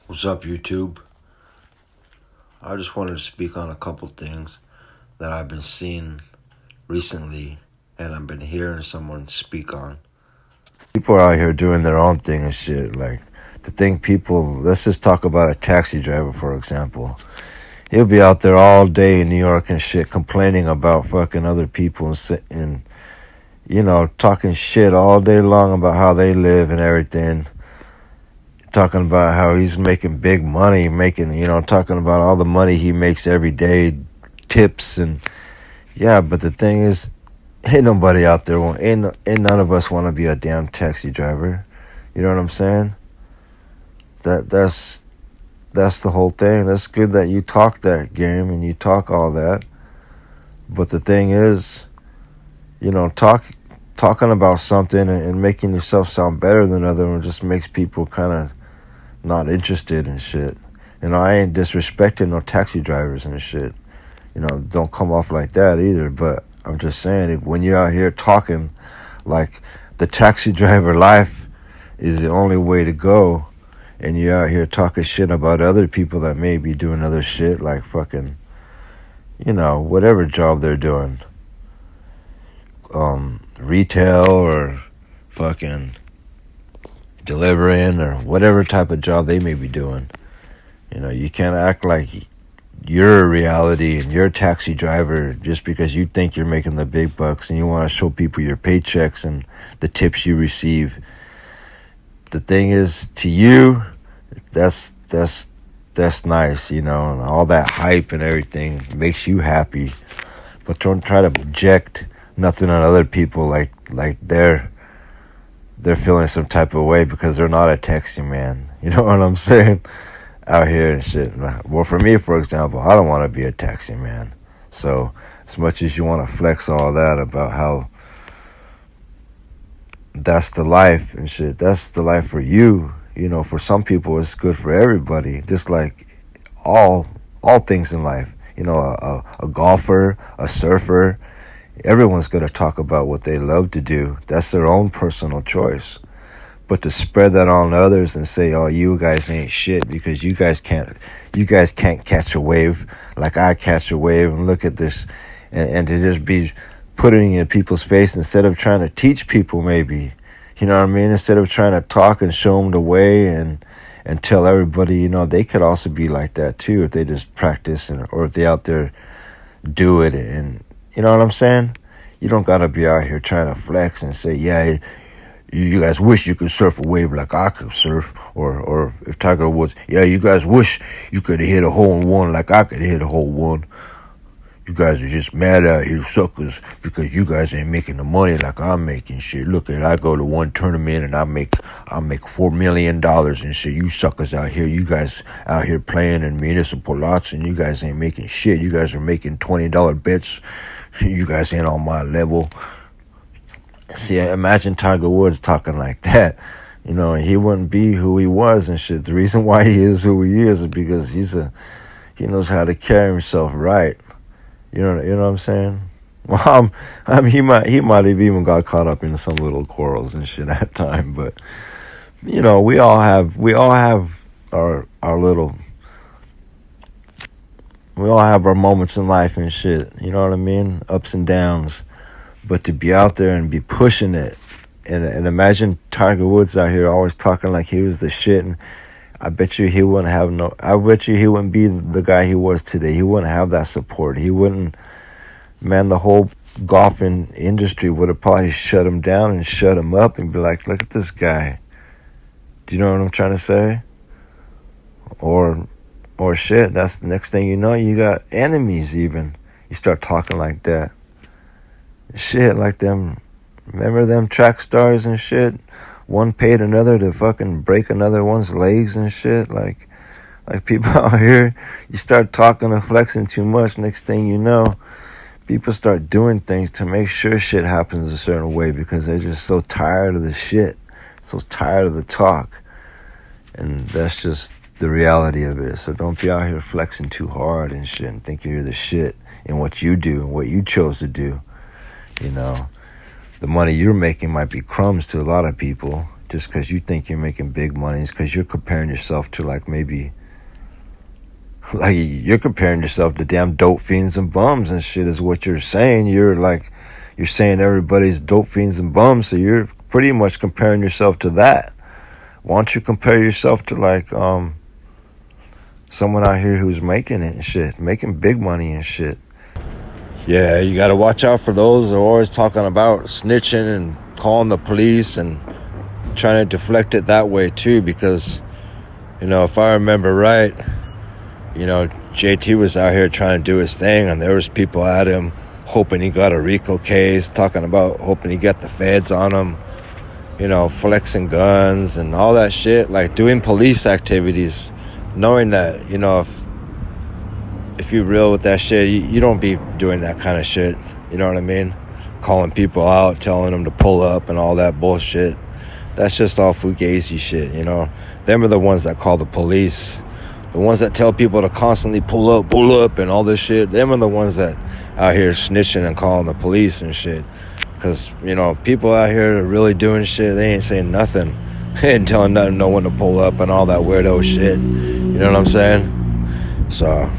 What's up, YouTube? I just wanted to speak on a couple things that I've been seeing recently and I've been hearing someone speak on. People are out here doing their own thing and shit. Like, let's just talk about a taxi driver, for example. He'll be out there all day in New York and shit complaining about fucking other people and talking shit all day long about how they live and everything. Talking about how he's making big money, talking about all the money he makes every day, tips and yeah. But the thing is, ain't nobody out there ain't none of us want to be a damn taxi driver. You know what I'm saying? That's the whole thing. That's good that you talk that game and you talk all that. But the thing is, talking about something and making yourself sound better than other one just makes people kind of not interested in shit. I ain't disrespecting no taxi drivers and shit. Don't come off like that either. But I'm just saying, when you're out here talking like the taxi driver life is the only way to go, and you're out here talking shit about other people that may be doing other shit, like fucking, whatever job they're doing, retail or fucking delivering or whatever type of job they may be doing. You can't act like you're a reality and you're a taxi driver just because you think you're making the big bucks and you want to show people your paychecks and the tips you receive. The thing is, to you, that's nice, and all that hype and everything makes you happy. But don't try to project nothing on other people like they're feeling some type of way because they're not a taxi man. You know what I'm saying? Out here and shit. Well, for me, for example, I don't want to be a taxi man. So, as much as you want to flex all that about how that's the life and shit, that's the life for you. For some people, it's good for everybody. Just like all things in life. A golfer, a surfer, everyone's going to talk about what they love to do. That's their own personal choice. But to spread that on others and say, "Oh, you guys ain't shit because you guys can't catch a wave like I catch a wave," and look at this, and to just be putting it in people's face instead of trying to teach people, maybe, you know what I mean? Instead of trying to talk and show them the way and tell everybody, they could also be like that too if they just practice or if they out there do it, and you know what I'm saying? You don't gotta be out here trying to flex and say, "Yeah, you guys wish you could surf a wave like I could surf," or if Tiger Woods, "Yeah, you guys wish you could hit a hole in one like I could hit a hole in one. You guys are just mad out here, suckers, because you guys ain't making the money like I'm making shit. Look at, I go to one tournament and I make $4 million and shit. You suckers out here, you guys out here playing in municipal lots and you guys ain't making shit. You guys are making $20 bets. You guys ain't on my level." See, imagine Tiger Woods talking like that. He wouldn't be who he was and shit. The reason why he is who he is because he knows how to carry himself right. You know what I'm saying? Well, he might have even got caught up in some little quarrels and shit at time, but we all have our little, we all have our moments in life and shit. You know what I mean? Ups and downs. But to be out there and be pushing it, and imagine Tiger Woods out here always talking like he was the shit, and I bet you he wouldn't be the guy he was today. He wouldn't have that support. He wouldn't, man, the whole golfing industry would have probably shut him down and shut him up and be like, "Look at this guy." Do you know what I'm trying to say? Or shit, that's the next thing you know, you got enemies even. You start talking like that. Shit, like them, remember them track stars and shit? One paid another to fucking break another one's legs and shit. Like people out here, you start talking and flexing too much, next thing you know, people start doing things to make sure shit happens a certain way because they're just so tired of the shit, so tired of the talk. And that's just the reality of it. So don't be out here flexing too hard and shit and think you're the shit in what you do and what you chose to do. The money you're making might be crumbs to a lot of people. just because you think you're making big money. It's because you're comparing yourself to like maybe like you're comparing yourself to damn dope fiends and bums and shit is what you're saying. You're saying everybody's dope fiends and bums, so you're pretty much comparing yourself to that. Why don't you compare yourself to like someone out here who's making it and shit, making big money and shit? Yeah, you gotta watch out for those who are always talking about snitching and calling the police and trying to deflect it that way too, because if I remember right, JT was out here trying to do his thing, and there was people at him hoping he got a RICO case, talking about hoping he got the feds on him, flexing guns and all that shit, like doing police activities, knowing that, if you're real with that shit, you don't be doing that kind of shit, you know what I mean? Calling people out, telling them to pull up and all that bullshit. That's just all fugazi shit, Them are the ones that call the police. The ones that tell people to constantly pull up and all this shit. Them are the ones that out here snitching and calling the police and shit. Because, people out here are really doing shit. They ain't saying nothing. They ain't telling nothing, no one to pull up and all that weirdo shit. You know what I'm saying? So,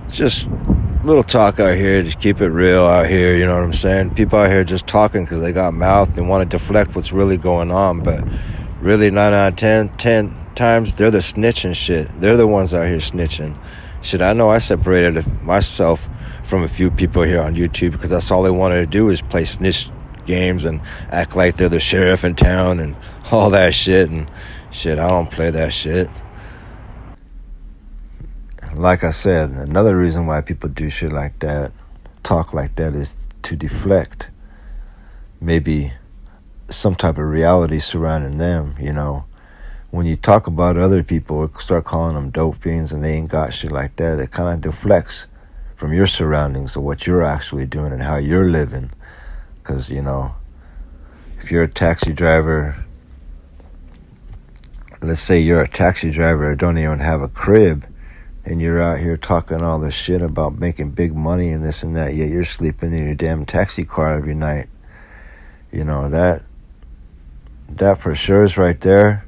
just little talk out here. Just keep it real out here. You know what I'm saying? People out here just talking because they got mouth and want to deflect what's really going on. But really, 9 out of 10 times, they're the snitching shit. They're the ones out here snitching. Shit, I know I separated myself from a few people here on YouTube because that's all they wanted to do is play snitch games and act like they're the sheriff in town and all that shit. And shit, I don't play that shit. Like I said, another reason why people do shit like that, talk like that, is to deflect maybe some type of reality surrounding them, When you talk about other people, start calling them dope fiends and they ain't got shit like that, it kind of deflects from your surroundings of what you're actually doing and how you're living. Because, if you're a taxi driver, let's say you're a taxi driver or don't even have a crib, and you're out here talking all this shit about making big money and this and that, yet you're sleeping in your damn taxi car every night. That for sure is right there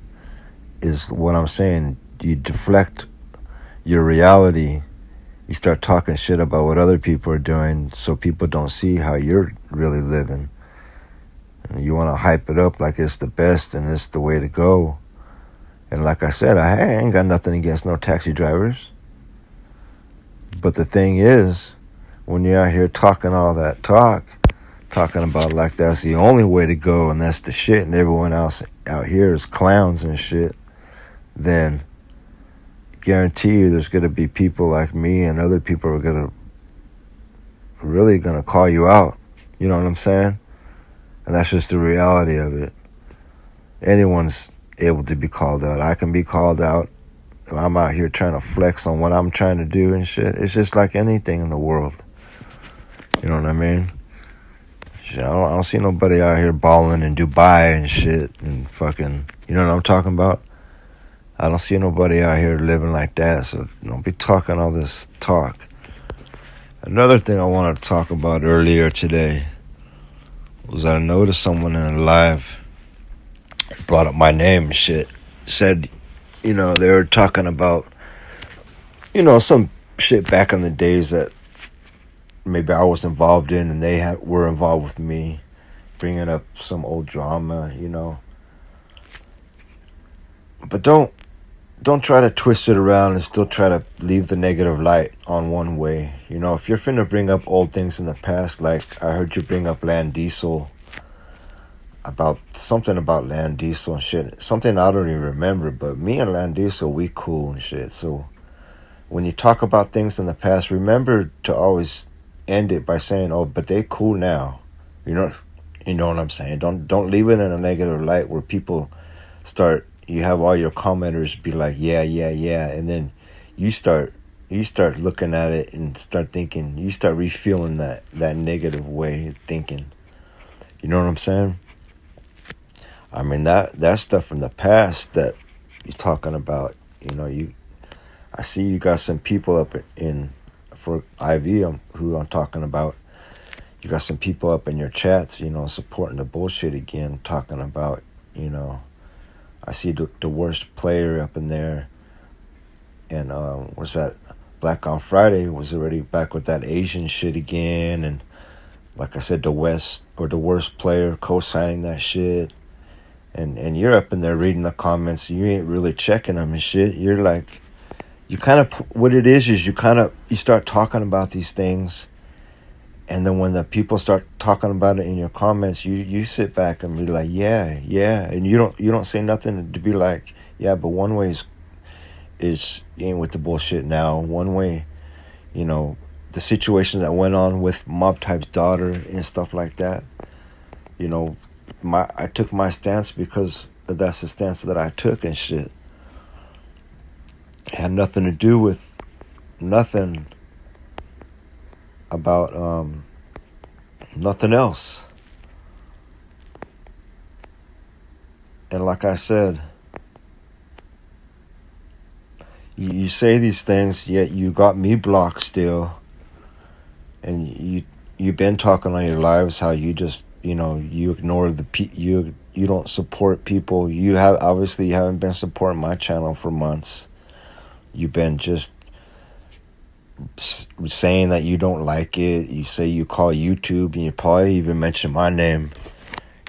is what I'm saying. You deflect your reality. You start talking shit about what other people are doing so people don't see how you're really living. And you want to hype it up like it's the best and it's the way to go. And like I said, I ain't got nothing against no taxi drivers. But the thing is, when you're out here talking all that talking about like that's the only way to go and that's the shit and everyone else out here is clowns and shit, then guarantee you there's going to be people like me and other people are really going to call you out. You know what I'm saying? And that's just the reality of it. Anyone's able to be called out. I can be called out. I'm out here trying to flex on what I'm trying to do and shit. It's just like anything in the world. You know what I mean? Shit, I don't see nobody out here balling in Dubai and shit and fucking, you know what I'm talking about? I don't see nobody out here living like that, so don't be talking all this talk. Another thing I wanted to talk about earlier today was I noticed someone in a live brought up my name and shit. Said, they were talking about, some shit back in the days that maybe I was involved in and they were involved with me, bringing up some old drama, But don't try to twist it around and still try to leave the negative light on one way. If you're finna bring up old things in the past, like I heard you bring up Land Diesel, about something about Land Diesel and shit. Something I don't even remember, but me and Land Diesel, we cool and shit. So when you talk about things in the past, remember to always end it by saying, "Oh, but they cool now." You know what I'm saying? Don't leave it in a negative light where people start. You have all your commenters be like, "Yeah, yeah, yeah," and then you start looking at it and start thinking. You start refueling that negative way of thinking. You know what I'm saying? I mean that stuff from the past that you're talking about. I see you got some people up in for IV who I'm talking about. You got some people up in your chats, supporting the bullshit again, talking about, You know, I see the worst player up in there, and what's that? Black on Friday was already back with that Asian shit again, and like I said, the worst player co-signing that shit, and you're up in there reading the comments, you ain't really checking them and shit. You're like, you kind of, what it is you start talking about these things, and then when the people start talking about it in your comments, you sit back and be like, yeah, and you don't say nothing to be like, yeah, but one way is you ain't with the bullshit now. One way, you know, the situations that went on with Mob Type's daughter and stuff like that. You know, I took my stance because that's the stance that I took and shit. It had nothing to do with nothing about nothing else. And like I said, you say these things, yet you got me blocked still. And you've been talking on your lives how you just, you know, you ignore you don't support people. You haven't been supporting my channel for months. You've been just saying that you don't like it. You say you call YouTube, and you probably even mention my name,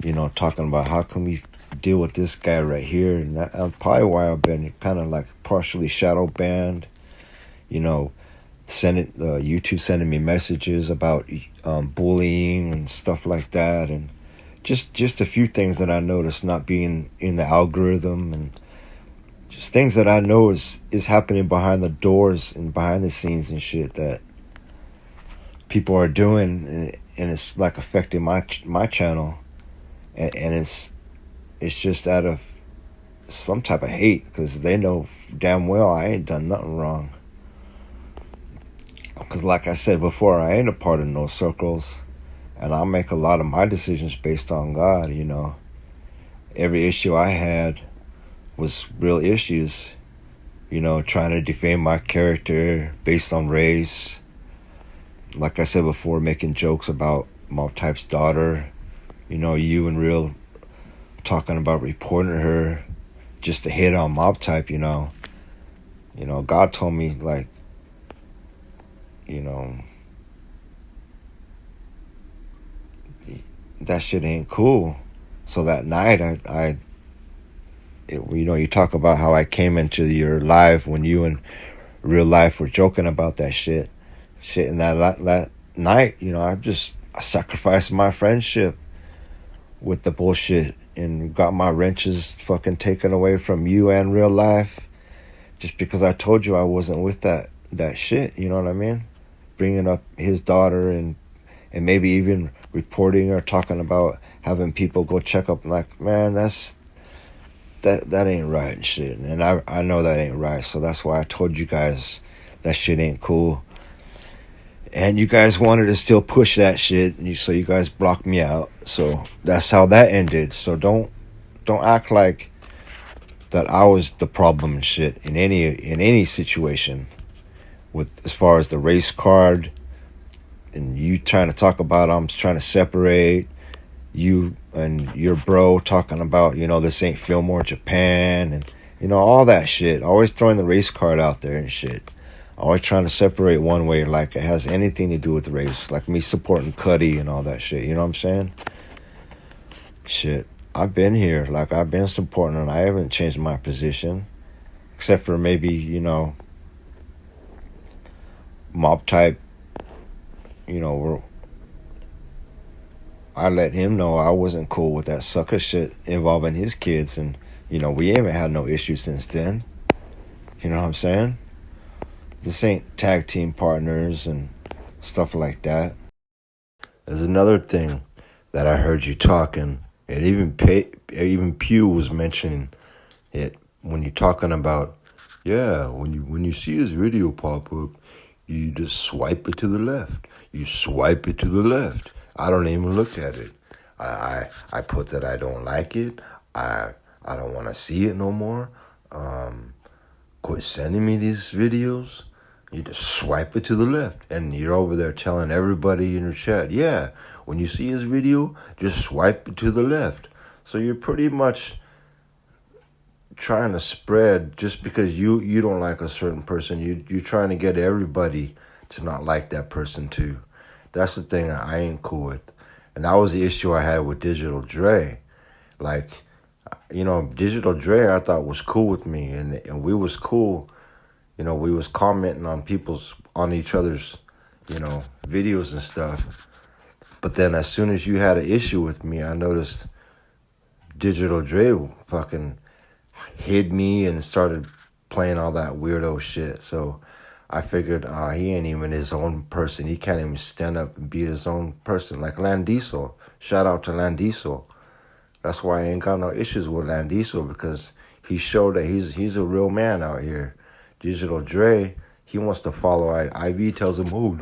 you know, talking about how come we deal with this guy right here. And that's probably why I've been kind of like partially shadow banned, you know, YouTube sending me messages about bullying and stuff like that, and just a few things that I noticed not being in the algorithm, and just things that I know is happening behind the doors and behind the scenes and shit that people are doing, and it's like affecting my channel, and it's just out of some type of hate, because they know damn well I ain't done nothing wrong. Because like I said before, I ain't a part of no circles, and I make a lot of my decisions based on God, you know. Every issue I had was real issues, you know, trying to defame my character based on race. Like I said before, making jokes about Mob Type's daughter, you know, you and Real talking about reporting her just to hit on Mob Type, you know. You know, God told me, like, you know, that shit ain't cool. So that night, you know, you talk about how I came into your live when you and Real Life were joking about that shit. And that night, you know, I sacrificed my friendship with the bullshit and got my wrenches fucking taken away from you and Real Life, just because I told you I wasn't with that shit. You know what I mean? Bringing up his daughter and maybe even reporting or talking about having people go check up. Like, man, that ain't right and shit. And I know that ain't right. So that's why I told you guys that shit ain't cool. And you guys wanted to still push that shit, so you guys blocked me out. So that's how that ended. So don't act like that I was the problem and shit in any situation. With as far as the race card, and you trying to talk about I'm trying to separate you and your bro, talking about, you know, this ain't Fillmore, Japan, and, you know, all that shit. Always throwing the race card out there and shit. Always trying to separate one way, like it has anything to do with the race. Like me supporting Cuddy and all that shit. You know what I'm saying? Shit. I've been here. Like, I've been supporting, and I haven't changed my position. Except for maybe, you know, Mob Type, you know, I let him know I wasn't cool with that sucker shit involving his kids, and, you know, we haven't had no issues since then. You know what I'm saying? This ain't tag team partners and stuff like that. There's another thing that I heard you talking, and even Pew was mentioning it when you're talking about, yeah, when you see his video pop up, you just swipe it to the left. You swipe it to the left. I don't even look at it. I put that I don't like it. I don't want to see it no more. Quit sending me these videos. You just swipe it to the left, and you're over there telling everybody in your chat, yeah, when you see his video, just swipe it to the left. So you're pretty much trying to spread just because you don't like a certain person. You're trying to get everybody to not like that person too. That's the thing I ain't cool with, and that was the issue I had with Digital Dre. Like, Digital Dre I thought was cool with me, and we was cool. We was commenting on each other's, videos and stuff. But then as soon as you had an issue with me, I noticed Digital Dre fucking hid me and started playing all that weirdo shit. So I figured, he ain't even his own person. He can't even stand up and be his own person. Like Landiso. Shout out to Landiso. That's why I ain't got no issues with Landiso, because he showed that he's a real man out here. Digital Dre, he wants to follow IV tells him, oh,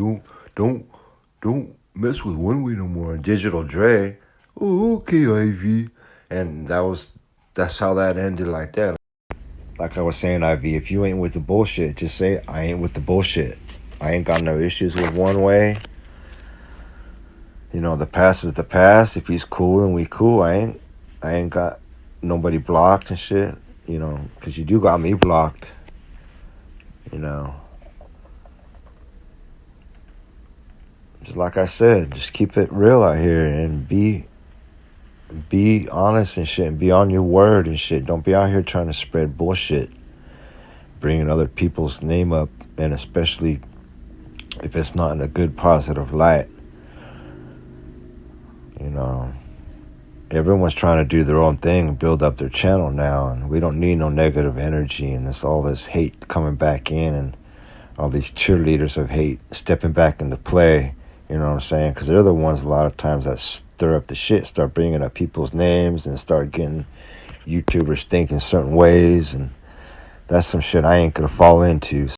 don't mess with one way no more. And Digital Dre, oh, okay, IV. And that's how that ended, like that. Like I was saying, IV, if you ain't with the bullshit, just say I ain't with the bullshit. I ain't got no issues with one way. The past is the past. If he's cool and we cool, I ain't got nobody blocked and shit. Because you do got me blocked. Just like I said, just keep it real out here and be honest and shit, and be on your word and shit. Don't be out here trying to spread bullshit, bringing other people's name up, and especially if it's not in a good positive light. Everyone's trying to do their own thing and build up their channel now, and we don't need no negative energy and all this hate coming back in, and all these cheerleaders of hate stepping back into play. You know what I'm saying? Because they're the ones a lot of times that stir up the shit, start bringing up people's names and start getting YouTubers thinking certain ways, and that's some shit I ain't gonna fall into.